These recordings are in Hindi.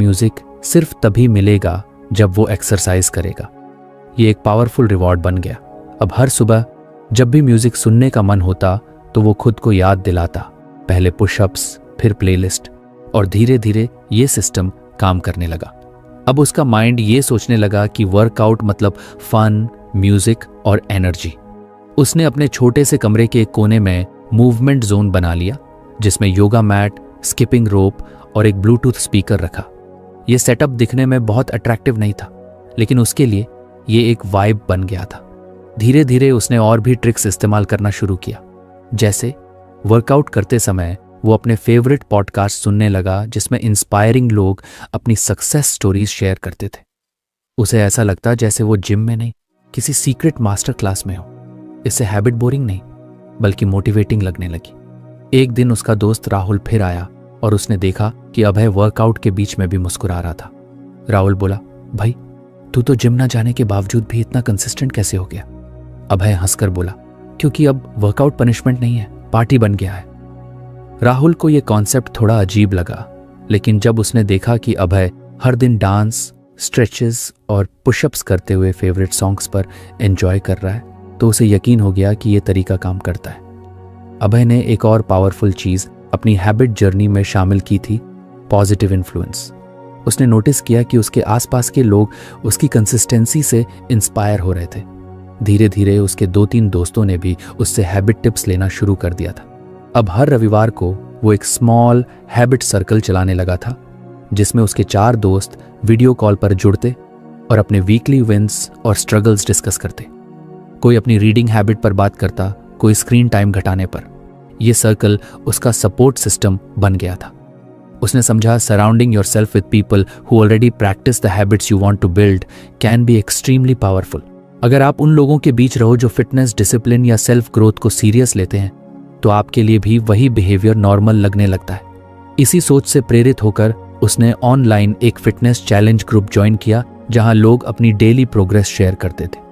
म्यूजिक सिर्फ तभी मिलेगा जब वो एक्सरसाइज करेगा। ये एक पावरफुल रिवॉर्ड बन गया। अब हर सुबह जब भी म्यूजिक सुनने का मन होता तो वो खुद को याद दिलाता, पहले पुशअप्स, फिर प्लेलिस्ट, और धीरे धीरे ये सिस्टम काम करने लगा। अब उसका माइंड ये सोचने लगा कि वर्कआउट मतलब फन, म्यूजिक और एनर्जी। उसने अपने छोटे से कमरे के एक कोने में मूवमेंट जोन बना लिया, जिसमें योगा मैट, स्किपिंग रोप और एक ब्लूटूथ स्पीकर रखा। यह सेटअप दिखने में बहुत अट्रैक्टिव नहीं था, लेकिन उसके लिए ये एक वाइब बन गया था। धीरे धीरे उसने और भी ट्रिक्स इस्तेमाल करना शुरू किया। जैसे वर्कआउट करते समय वो अपने फेवरेट पॉडकास्ट सुनने लगा, जिसमें इंस्पायरिंग लोग अपनी सक्सेस स्टोरीज शेयर करते थे। उसे ऐसा लगता जैसे वो जिम में नहीं, किसी सीक्रेट मास्टर क्लास में हो। इससे हैबिट बोरिंग नहीं, बल्कि मोटिवेटिंग लगने लगी। एक दिन उसका दोस्त राहुल फिर आया और उसने देखा कि अभय वर्कआउट के बीच में भी मुस्कुरा रहा था। राहुल बोला, भाई तू तो जिम ना जाने के बावजूद भी इतना कंसिस्टेंट कैसे हो गया? अभय हंसकर बोला, क्योंकि अब वर्कआउट पनिशमेंट नहीं है, पार्टी बन गया है। राहुल को यह कॉन्सेप्ट थोड़ा अजीब लगा, लेकिन जब उसने देखा कि अभय हर दिन डांस, स्ट्रेचेस और पुशअप्स करते हुए फेवरेट सॉन्ग्स पर एंजॉय कर रहा है, तो उसे यकीन हो गया कि यह तरीका काम करता है। अभय ने एक और पावरफुल चीज अपनी हैबिट जर्नी में शामिल की थी, पॉजिटिव इन्फ्लुएंस। उसने नोटिस किया कि उसके आसपास के लोग उसकी कंसिस्टेंसी से इंस्पायर हो रहे थे। धीरे धीरे उसके 2-3 दोस्तों ने भी उससे हैबिट टिप्स लेना शुरू कर दिया था। अब हर रविवार को वो एक स्मॉल हैबिट सर्कल चलाने लगा था, जिसमें उसके 4 दोस्त वीडियो कॉल पर जुड़ते और अपने वीकली विंस और स्ट्रगल्स डिस्कस करते। कोई अपनी रीडिंग हैबिट पर बात करता, कोई स्क्रीन टाइम घटाने पर। यह सर्कल उसका सपोर्ट सिस्टम बन गया था। उसने समझा surrounding yourself with people who already practice the habits you want to build can be extremely powerful. अगर आप उन लोगों के बीच रहो जो फिटनेस, डिसिप्लिन या सेल्फ ग्रोथ को सीरियस लेते हैं, तो आपके लिए भी वही बिहेवियर नॉर्मल लगने लगता है। इसी सोच से प्रेरित होकर उसने ऑनलाइन एक फिटनेस चैलेंज ग्रुप ज्वाइन किया, जहां लोग अपनी डेली प्रोग्रेस शेयर करते थे।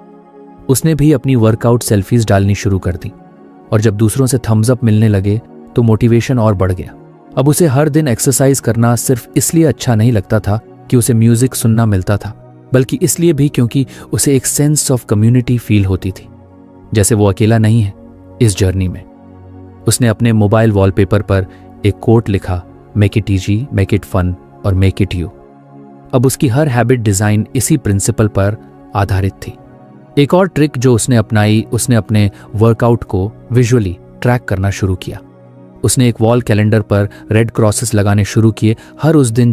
उसने भी अपनी वर्कआउट सेल्फीज डालनी शुरू कर दी, और जब दूसरों से थम्स अप मिलने लगे तो मोटिवेशन और बढ़ गया। अब उसे हर दिन एक्सरसाइज करना सिर्फ इसलिए अच्छा नहीं लगता था कि उसे म्यूजिक सुनना मिलता था, बल्कि इसलिए भी क्योंकि उसे एक सेंस ऑफ कम्युनिटी फील होती थी, जैसे वो अकेला नहीं है इस जर्नी में। उसने अपने मोबाइल वॉलपेपर पर एक कोट लिखा, make it easy, make it fun और मेक इट यू। अब उसकी हर हैबिट डिजाइन इसी प्रिंसिपल पर आधारित थी। एक और ट्रिक जो उसने अपनाई, उसने अपने वर्कआउट को विजुअली ट्रैक करना शुरू किया। उसने एक वॉल कैलेंडर पर रेड क्रॉसेस लगाने शुरू किए। हर उस दिन